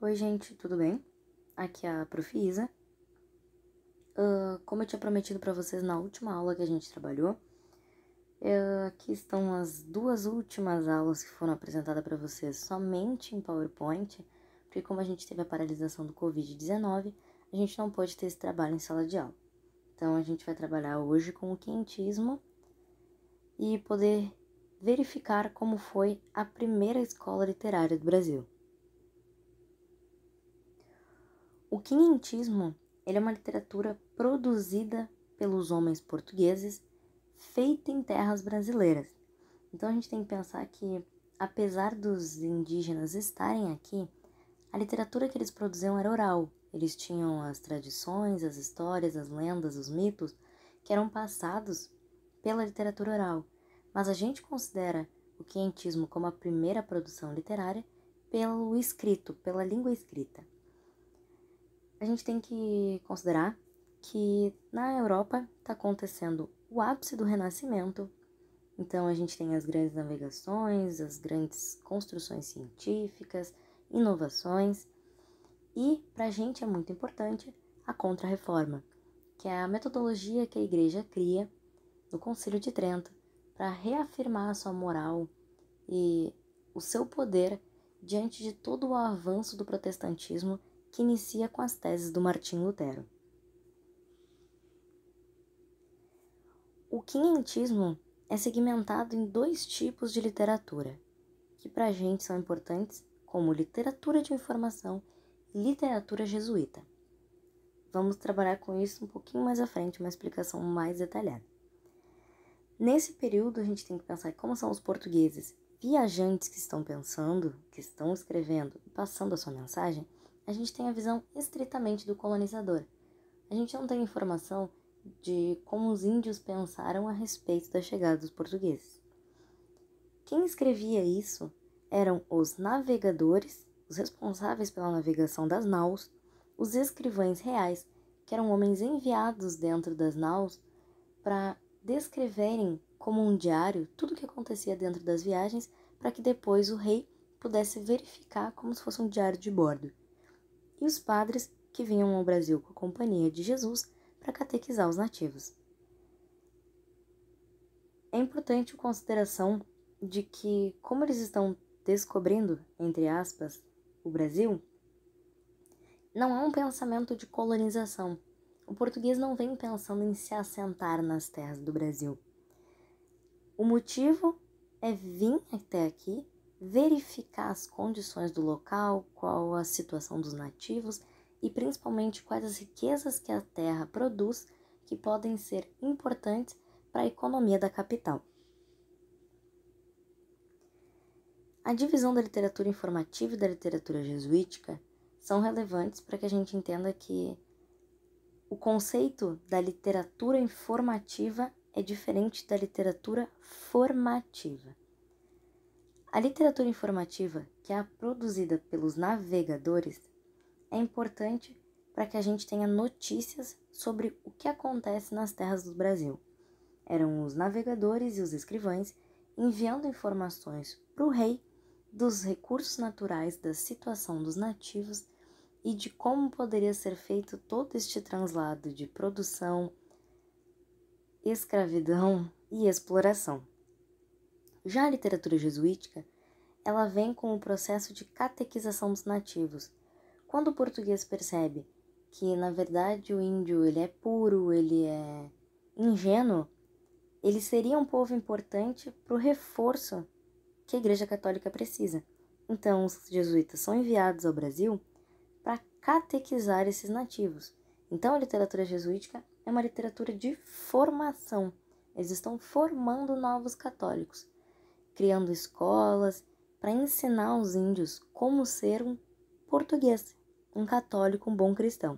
Oi, gente, tudo bem? Aqui é a Prof. Isa. Como eu tinha prometido para vocês na última aula que a gente trabalhou, aqui estão as duas últimas aulas que foram apresentadas para vocês somente em PowerPoint, porque como a gente teve a paralisação do Covid-19, a gente não pôde ter esse trabalho em sala de aula. Então, a gente vai trabalhar hoje com o quinhentismo e poder verificar como foi a primeira escola literária do Brasil. O quinhentismo, ele é uma literatura produzida pelos homens portugueses, feita em terras brasileiras. Então a gente tem que pensar que, apesar dos indígenas estarem aqui, a literatura que eles produziam era oral. Eles tinham as tradições, as histórias, as lendas, os mitos, que eram passados pela literatura oral. Mas a gente considera o quinhentismo como a primeira produção literária pelo escrito, pela língua escrita. A gente tem que considerar que na Europa está acontecendo o ápice do Renascimento. Então a gente tem as grandes navegações, as grandes construções científicas, inovações. E para a gente é muito importante a Contra-Reforma, que é a metodologia que a Igreja cria no Concílio de Trento para reafirmar a sua moral e o seu poder diante de todo o avanço do protestantismo que inicia com as teses do Martim Lutero. O quinhentismo é segmentado em dois tipos de literatura, que para a gente são importantes, como literatura de informação e literatura jesuíta. Vamos trabalhar com isso um pouquinho mais à frente, uma explicação mais detalhada. Nesse período, a gente tem que pensar como são os portugueses viajantes que estão pensando, que estão escrevendo e passando a sua mensagem. A gente tem a visão estritamente do colonizador. A gente não tem informação de como os índios pensaram a respeito da chegada dos portugueses. Quem escrevia isso eram os navegadores, os responsáveis pela navegação das naus, os escrivães reais, que eram homens enviados dentro das naus para descreverem como um diário tudo o que acontecia dentro das viagens, para que depois o rei pudesse verificar como se fosse um diário de bordo. E os padres que vinham ao Brasil com a companhia de Jesus para catequizar os nativos. É importante a consideração de que, como eles estão descobrindo, entre aspas, o Brasil, não há um pensamento de colonização. O português não vem pensando em se assentar nas terras do Brasil. O motivo é vir até aqui, verificar as condições do local, qual a situação dos nativos e principalmente quais as riquezas que a terra produz que podem ser importantes para a economia da capital. A divisão da literatura informativa e da literatura jesuítica são relevantes para que a gente entenda que o conceito da literatura informativa é diferente da literatura formativa. A literatura informativa, que é a produzida pelos navegadores, é importante para que a gente tenha notícias sobre o que acontece nas terras do Brasil. Eram os navegadores e os escrivães enviando informações para o rei dos recursos naturais, da situação dos nativos e de como poderia ser feito todo este translado de produção, escravidão e exploração. Já a literatura jesuítica, ela vem com o processo de catequização dos nativos. Quando o português percebe que, na verdade, o índio ele é puro, ele é ingênuo, ele seria um povo importante para o reforço que a Igreja Católica precisa. Então, os jesuítas são enviados ao Brasil para catequizar esses nativos. Então, a literatura jesuítica é uma literatura de formação. Eles estão formando novos católicos, criando escolas para ensinar os índios como ser um português, um católico, um bom cristão.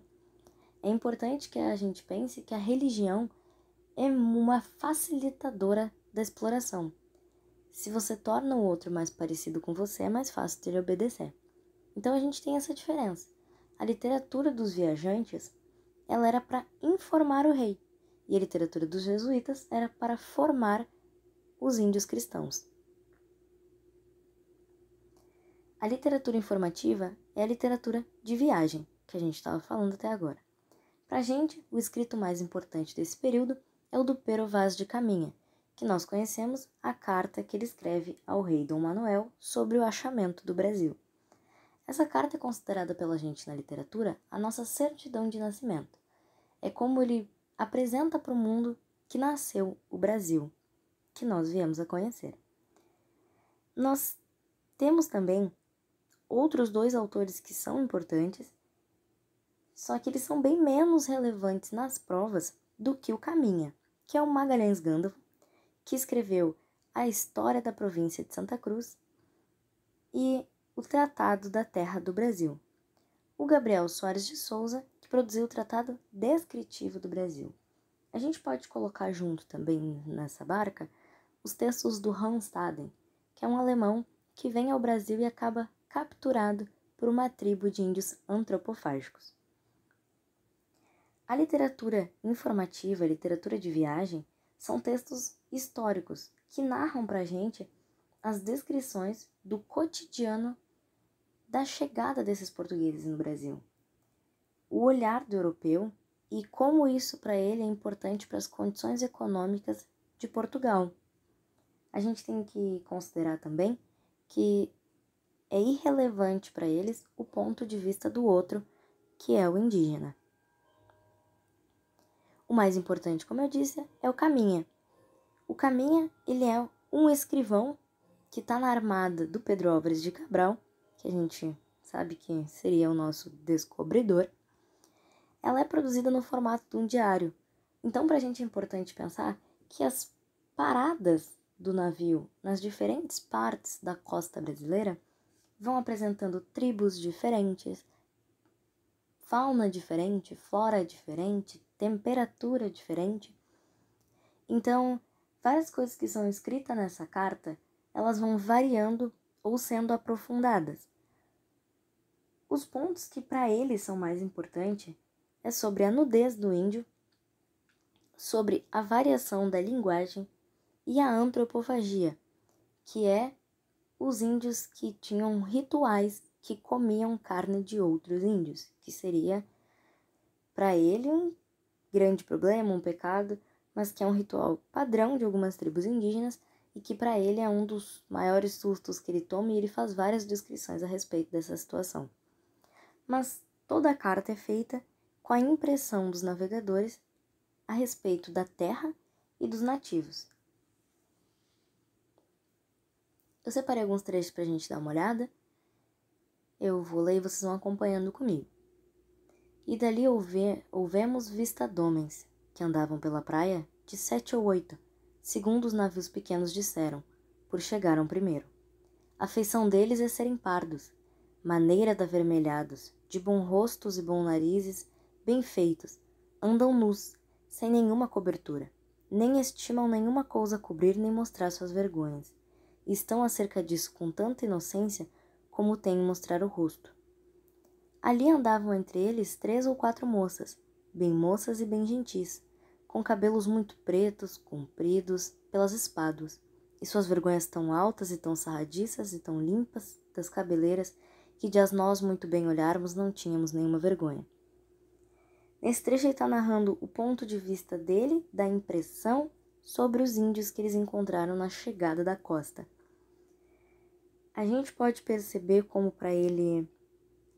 É importante que a gente pense que a religião é uma facilitadora da exploração. Se você torna o outro mais parecido com você, é mais fácil dele obedecer. Então a gente tem essa diferença. A literatura dos viajantes, ela era para informar o rei, e a literatura dos jesuítas era para formar os índios cristãos. A literatura informativa é a literatura de viagem, que a gente estava falando até agora. Para a gente, o escrito mais importante desse período é o do Pero Vaz de Caminha, que nós conhecemos a carta que ele escreve ao rei Dom Manuel sobre o achamento do Brasil. Essa carta é considerada pela gente na literatura a nossa certidão de nascimento. É como ele apresenta para o mundo que nasceu o Brasil, que nós viemos a conhecer. Nós temos também outros dois autores que são importantes, só que eles são bem menos relevantes nas provas do que o Caminha, que é o Magalhães Gandolfo, que escreveu a História da Província de Santa Cruz e o Tratado da Terra do Brasil. O Gabriel Soares de Souza, que produziu o Tratado Descritivo do Brasil. A gente pode colocar junto também nessa barca os textos do Hans Staden, que é um alemão que vem ao Brasil e acaba capturado por uma tribo de índios antropofágicos. A literatura informativa, a literatura de viagem, são textos históricos que narram para a gente as descrições do cotidiano da chegada desses portugueses no Brasil. O olhar do europeu e como isso para ele é importante para as condições econômicas de Portugal. A gente tem que considerar também que é irrelevante para eles o ponto de vista do outro, que é o indígena. O mais importante, como eu disse, é o Caminha. O Caminha, ele é um escrivão que está na armada do Pedro Álvares de Cabral, que a gente sabe que seria o nosso descobridor. Ela é produzida no formato de um diário. Então, para a gente é importante pensar que as paradas do navio nas diferentes partes da costa brasileira vão apresentando tribos diferentes, fauna diferente, flora diferente, temperatura diferente. Então, várias coisas que são escritas nessa carta, elas vão variando ou sendo aprofundadas. Os pontos que para eles são mais importantes é sobre a nudez do índio, sobre a variação da linguagem e a antropofagia, que é os índios que tinham rituais que comiam carne de outros índios, que seria para ele um grande problema, um pecado, mas que é um ritual padrão de algumas tribos indígenas e que para ele é um dos maiores sustos que ele toma e ele faz várias descrições a respeito dessa situação. Mas toda a carta é feita com a impressão dos navegadores a respeito da terra e dos nativos. Eu separei alguns trechos para a gente dar uma olhada. Eu vou ler e vocês vão acompanhando comigo. E dali ouvemos vista de homens, que andavam pela praia de 7 ou 8, segundo os navios pequenos disseram, por chegaram primeiro. A feição deles é serem pardos, maneira de avermelhados, de bom rostos e bom narizes, bem feitos, andam nus, sem nenhuma cobertura, nem estimam nenhuma coisa cobrir nem mostrar suas vergonhas, e estão acerca disso com tanta inocência como têm em mostrar o rosto. Ali andavam entre eles 3 ou 4 moças, bem moças e bem gentis, com cabelos muito pretos, compridos, pelas espáduas, e suas vergonhas tão altas e tão sarradiças e tão limpas das cabeleiras, que de as nós muito bem olharmos não tínhamos nenhuma vergonha. Nesse trecho ele está narrando o ponto de vista dele, da impressão sobre os índios que eles encontraram na chegada da costa. A gente pode perceber como para ele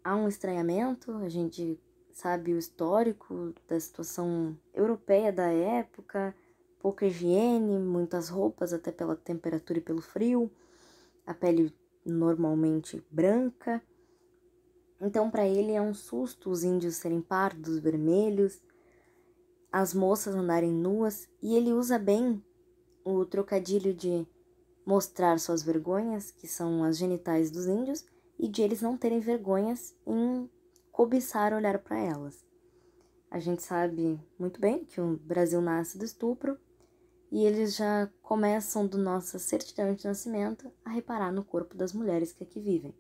há um estranhamento, a gente sabe o histórico da situação europeia da época, pouca higiene, muitas roupas até pela temperatura e pelo frio, a pele normalmente branca. Então para ele é um susto os índios serem pardos, vermelhos, as moças andarem nuas, e ele usa bem o trocadilho de mostrar suas vergonhas, que são as genitais dos índios, e de eles não terem vergonhas em cobiçar olhar para elas. A gente sabe muito bem que o Brasil nasce do estupro e eles já começam do nossa certidão de nascimento a reparar no corpo das mulheres que aqui vivem.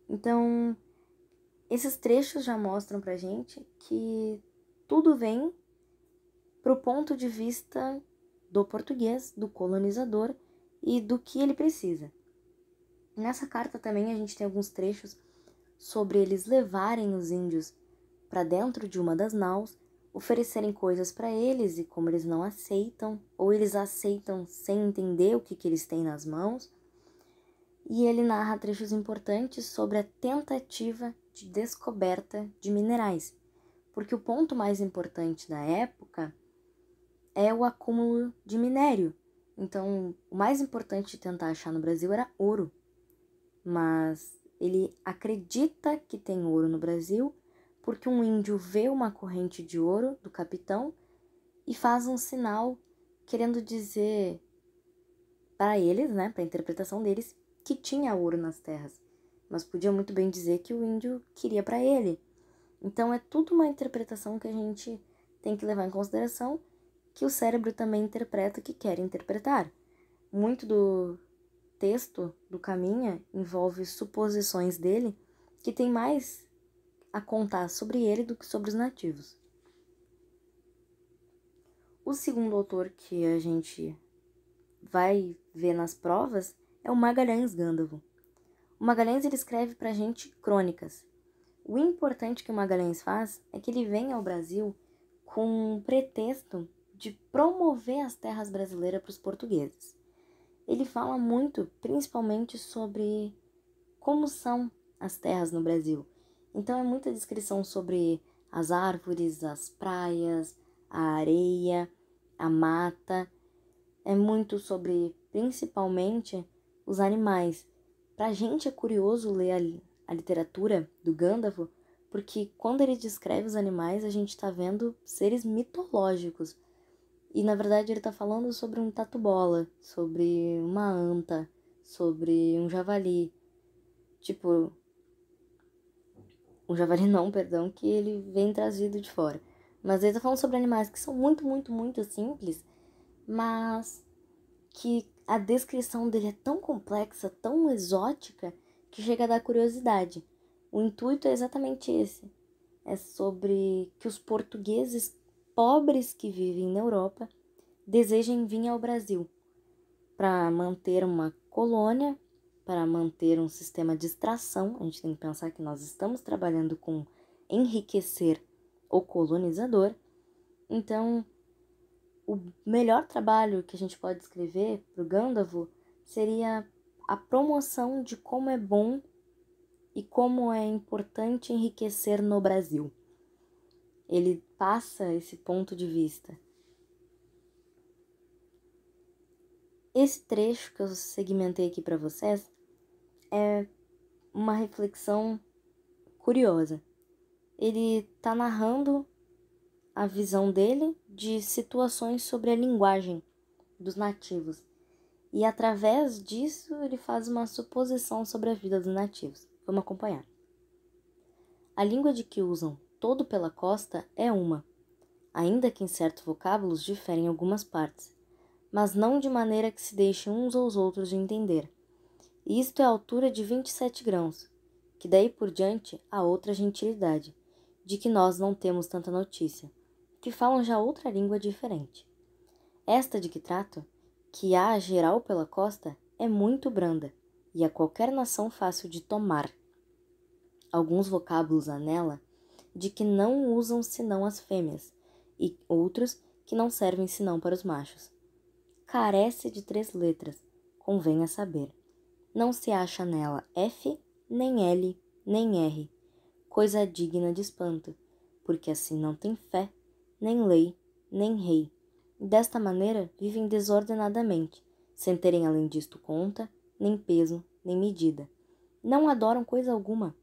Então, esses trechos já mostram pra gente que tudo vem pro ponto de vista do português, do colonizador e do que ele precisa. Nessa carta também a gente tem alguns trechos sobre eles levarem os índios para dentro de uma das naus, oferecerem coisas para eles e como eles não aceitam, ou eles aceitam sem entender o que eles têm nas mãos. E ele narra trechos importantes sobre a tentativa de descoberta de minerais, porque o ponto mais importante da época é o acúmulo de minério. Então, o mais importante de tentar achar no Brasil era ouro, mas ele acredita que tem ouro no Brasil porque um índio vê uma corrente de ouro do capitão e faz um sinal querendo dizer para eles, né, para a interpretação deles, que tinha ouro nas terras, mas podia muito bem dizer que o índio queria para ele. Então é tudo uma interpretação que a gente tem que levar em consideração, que o cérebro também interpreta o que quer interpretar. Muito do texto do Caminha envolve suposições dele que tem mais a contar sobre ele do que sobre os nativos. O segundo autor que a gente vai ver nas provas é o Magalhães Gândavo. O Magalhães ele escreve pra gente crônicas. O importante que o Magalhães faz é que ele vem ao Brasil com um pretexto de promover as terras brasileiras para os portugueses. Ele fala muito, principalmente, sobre como são as terras no Brasil. Então é muita descrição sobre as árvores, as praias, a areia, a mata. É muito sobre, principalmente, os animais. Pra gente é curioso ler a literatura do Gândavo, porque quando ele descreve os animais, a gente tá vendo seres mitológicos. E, na verdade, ele tá falando sobre um tatu-bola, sobre uma anta, sobre um javali. Tipo, um javali não, perdão, que ele vem trazido de fora. Mas ele tá falando sobre animais que são muito, muito, muito simples, mas que a descrição dele é tão complexa, tão exótica, que chega a dar curiosidade. O intuito é exatamente esse. É sobre que os portugueses pobres que vivem na Europa desejem vir ao Brasil para manter uma colônia, para manter um sistema de extração. A gente tem que pensar que nós estamos trabalhando com enriquecer o colonizador. Então, o melhor trabalho que a gente pode escrever para o Gândavo seria a promoção de como é bom e como é importante enriquecer no Brasil. Ele passa esse ponto de vista. Esse trecho que eu segmentei aqui para vocês é uma reflexão curiosa. Ele está narrando a visão dele de situações sobre a linguagem dos nativos. E através disso ele faz uma suposição sobre a vida dos nativos. Vamos acompanhar. A língua de que usam todo pela costa é uma, ainda que em certos vocábulos diferem algumas partes, mas não de maneira que se deixem uns aos outros de entender. E isto é a altura de 27 grãos, que daí por diante há outra gentilidade, de que nós não temos tanta notícia, que falam já outra língua diferente. Esta de que trato, que há geral pela costa, é muito branda, e a qualquer nação fácil de tomar. Alguns vocábulos há nela, de que não usam senão as fêmeas, e outros que não servem senão para os machos. Carece de 3 letras, convém a saber. Não se acha nela F, nem L, nem R, coisa digna de espanto, porque assim não tem fé, nem lei, nem rei. Desta maneira vivem desordenadamente, sem terem além disto conta, nem peso, nem medida. Não adoram coisa alguma,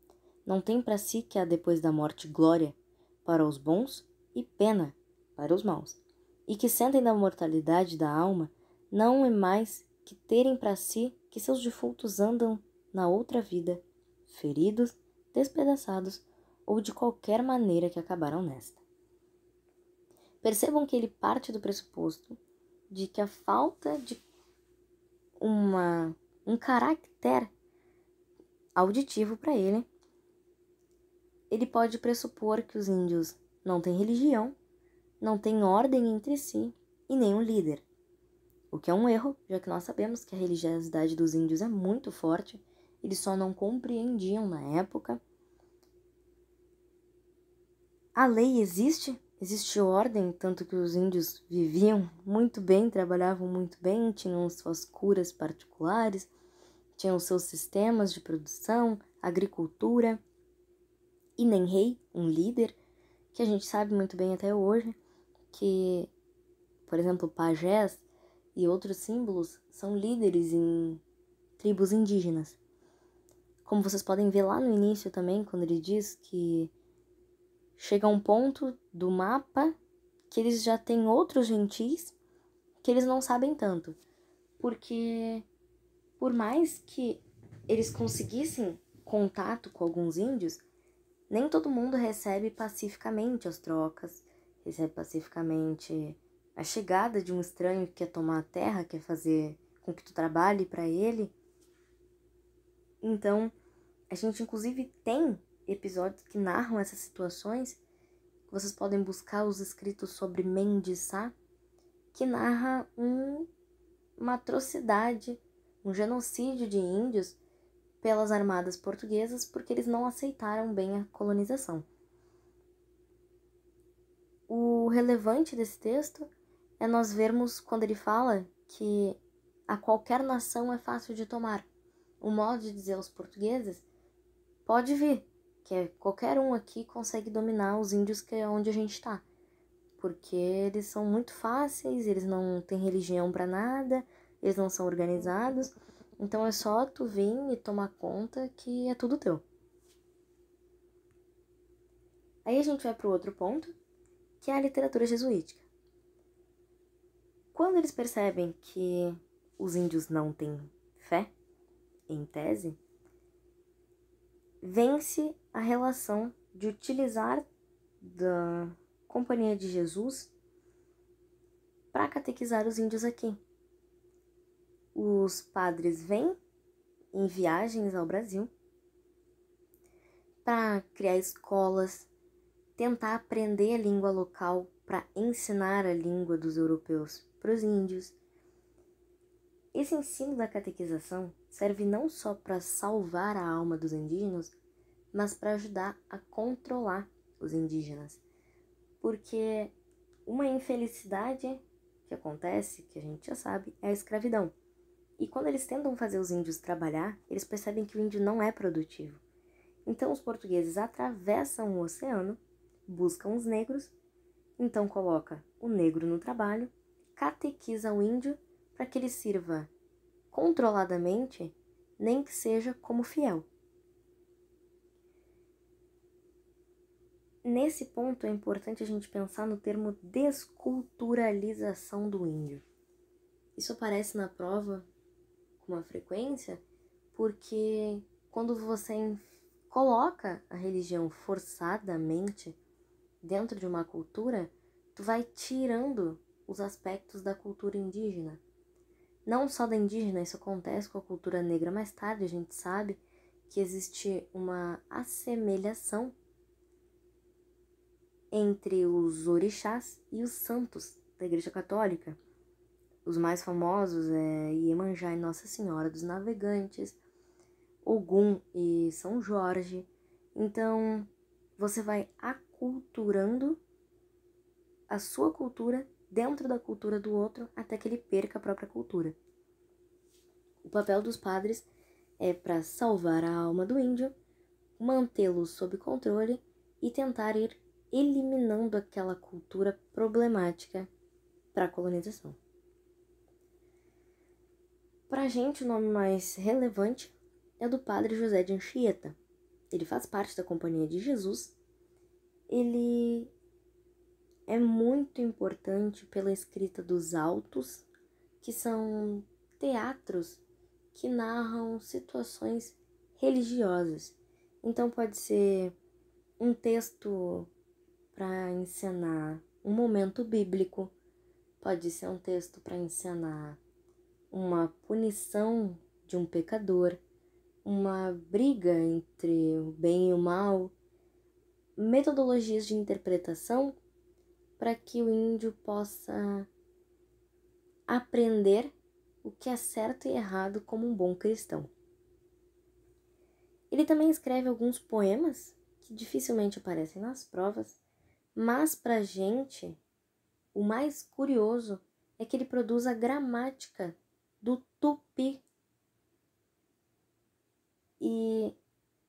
não têm para si que há depois da morte glória para os bons e pena para os maus, e que sentem da mortalidade da alma não é mais que terem para si que seus defuntos andam na outra vida, feridos, despedaçados ou de qualquer maneira que acabaram nesta. Percebam que ele parte do pressuposto de que a falta de um caráter auditivo para ele pode pressupor que os índios não têm religião, não têm ordem entre si e nem um líder. O que é um erro, já que nós sabemos que a religiosidade dos índios é muito forte, eles só não compreendiam na época. A lei existe ordem, tanto que os índios viviam muito bem, trabalhavam muito bem, tinham suas curas particulares, tinham seus sistemas de produção, agricultura, e nem rei, um líder, que a gente sabe muito bem até hoje, que, por exemplo, pajés e outros símbolos são líderes em tribos indígenas. Como vocês podem ver lá no início também, quando ele diz que chega a um ponto do mapa que eles já têm outros gentis que eles não sabem tanto. Porque por mais que eles conseguissem contato com alguns índios, nem todo mundo recebe pacificamente as trocas, recebe pacificamente a chegada de um estranho que quer tomar a terra, quer fazer com que tu trabalhe para ele. Então, a gente inclusive tem episódios que narram essas situações. Vocês podem buscar os escritos sobre Mendes Sá, que narra uma atrocidade, um genocídio de índios pelas armadas portuguesas porque eles não aceitaram bem a colonização. O relevante desse texto é nós vermos quando ele fala que a qualquer nação é fácil de tomar. O modo de dizer aos portugueses pode vir, que é qualquer um aqui consegue dominar os índios que é onde a gente está. Porque eles são muito fáceis, eles não têm religião para nada, eles não são organizados, então é só tu vir e tomar conta que é tudo teu. Aí a gente vai para o outro ponto, que é a literatura jesuítica. Quando eles percebem que os índios não têm fé, em tese, vence a relação de utilizar da Companhia de Jesus para catequizar os índios aqui. Os padres vêm em viagens ao Brasil para criar escolas, tentar aprender a língua local para ensinar a língua dos europeus para os índios. Esse ensino da catequização serve não só para salvar a alma dos indígenas, mas para ajudar a controlar os indígenas. Porque uma infelicidade que acontece, que a gente já sabe, é a escravidão. E quando eles tentam fazer os índios trabalhar, eles percebem que o índio não é produtivo. Então os portugueses atravessam o oceano, buscam os negros, então coloca o negro no trabalho, catequiza o índio para que ele sirva controladamente, nem que seja como fiel. Nesse ponto é importante a gente pensar no termo desculturalização do índio. Isso aparece na prova com uma frequência porque quando você coloca a religião forçadamente dentro de uma cultura, tu vai tirando os aspectos da cultura indígena. Não só da indígena, isso acontece com a cultura negra mais tarde, a gente sabe que existe uma assemelhação entre os orixás e os santos da Igreja Católica. Os mais famosos é Iemanjá e Nossa Senhora dos Navegantes, Ogum e São Jorge. Então, você vai aculturando a sua cultura dentro da cultura do outro até que ele perca a própria cultura. O papel dos padres é para salvar a alma do índio, mantê-lo sob controle e tentar ir eliminando aquela cultura problemática para a colonização. Para a gente, o nome mais relevante é o do padre José de Anchieta. Ele faz parte da Companhia de Jesus. Ele é muito importante pela escrita dos autos, que são teatros que narram situações religiosas. Então pode ser um texto para encenar um momento bíblico, pode ser um texto para encenar uma punição de um pecador, uma briga entre o bem e o mal, metodologias de interpretação para que o índio possa aprender o que é certo e errado como um bom cristão. Ele também escreve alguns poemas que dificilmente aparecem nas provas, mas pra gente, o mais curioso é que ele produz a gramática do tupi. E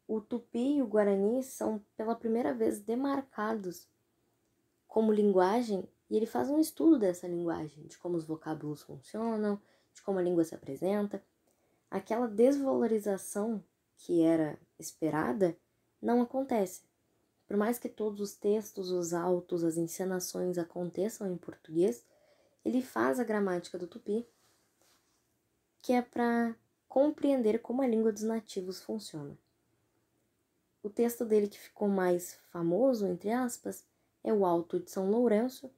o tupi e o guarani são pela primeira vez demarcados como linguagem, e ele faz um estudo dessa linguagem, de como os vocábulos funcionam, de como a língua se apresenta. Aquela desvalorização que era esperada não acontece. Por mais que todos os textos, os autos, as encenações aconteçam em português, ele faz a gramática do tupi, que é para compreender como a língua dos nativos funciona. O texto dele que ficou mais famoso, entre aspas, é o Auto de São Lourenço,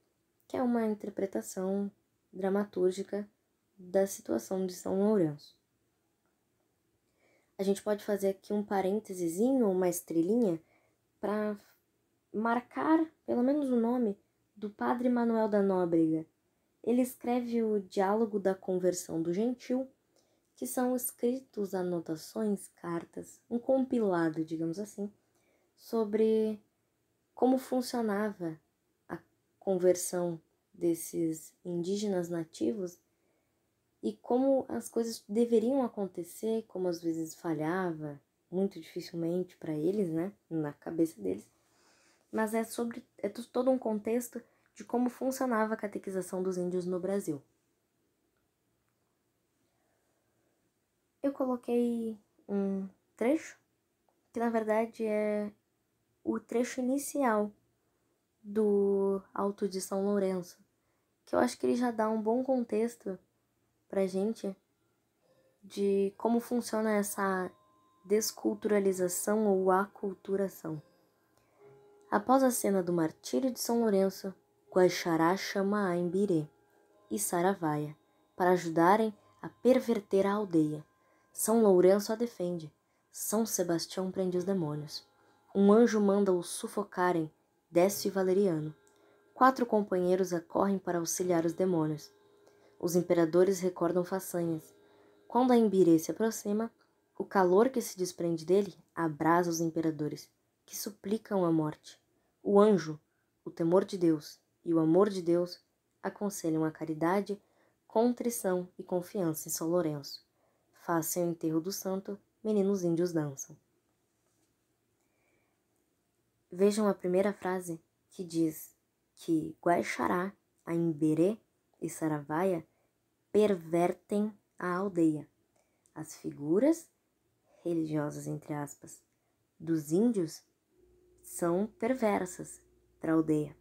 que é uma interpretação dramatúrgica da situação de São Lourenço. A gente pode fazer aqui um parêntesezinho, uma estrelinha, para marcar pelo menos o nome do Padre Manuel da Nóbrega. Ele escreve o Diálogo da Conversão do Gentil, que são escritos, anotações, cartas, um compilado, digamos assim, sobre como funcionava a conversão desses indígenas nativos e como as coisas deveriam acontecer, como às vezes falhava, muito dificilmente para eles, né, na cabeça deles. Mas é todo um contexto de como funcionava a catequização dos índios no Brasil. Eu coloquei um trecho, que na verdade é o trecho inicial do Auto de São Lourenço, que eu acho que ele já dá um bom contexto pra gente de como funciona essa desculturalização ou aculturação. Após a cena do martírio de São Lourenço, Guaxará chama a Imbirê e Saravaia para ajudarem a perverter a aldeia. São Lourenço a defende. São Sebastião prende os demônios. Um anjo manda-os sufocarem, Décio e Valeriano. 4 companheiros acorrem para auxiliar os demônios. Os imperadores recordam façanhas. Quando a Imbirê se aproxima, o calor que se desprende dele abrasa os imperadores, que suplicam a morte. O anjo, o temor de Deus e o amor de Deus aconselham a caridade, contrição e confiança em São Lourenço. Façam o enterro do santo, meninos índios dançam. Vejam a primeira frase, que diz que Guaxará, a Imbirê e Saravaia pervertem a aldeia. As figuras religiosas, entre aspas, dos índios são perversas para a aldeia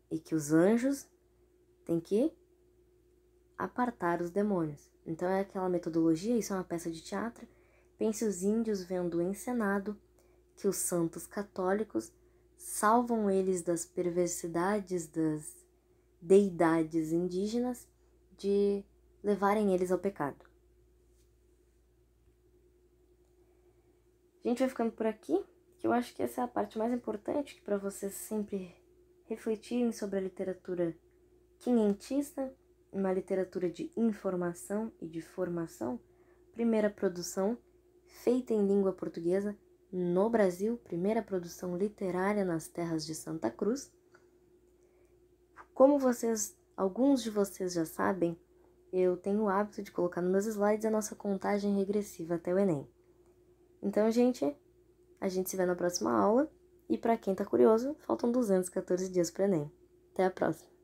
e que os anjos têm que apartar os demônios. Então é aquela metodologia, isso é uma peça de teatro. Pense os índios vendo encenado que os santos católicos salvam eles das perversidades das deidades indígenas de levarem eles ao pecado. A gente vai ficando por aqui, que eu acho que essa é a parte mais importante, que para vocês sempre refletirem sobre a literatura quinhentista, uma literatura de informação e de formação, primeira produção feita em língua portuguesa no Brasil, primeira produção literária nas terras de Santa Cruz. Como alguns de vocês já sabem, eu tenho o hábito de colocar nos meus slides a nossa contagem regressiva até o Enem. Então, gente, a gente se vê na próxima aula. E para quem tá curioso, faltam 214 dias para o Enem. Até a próxima!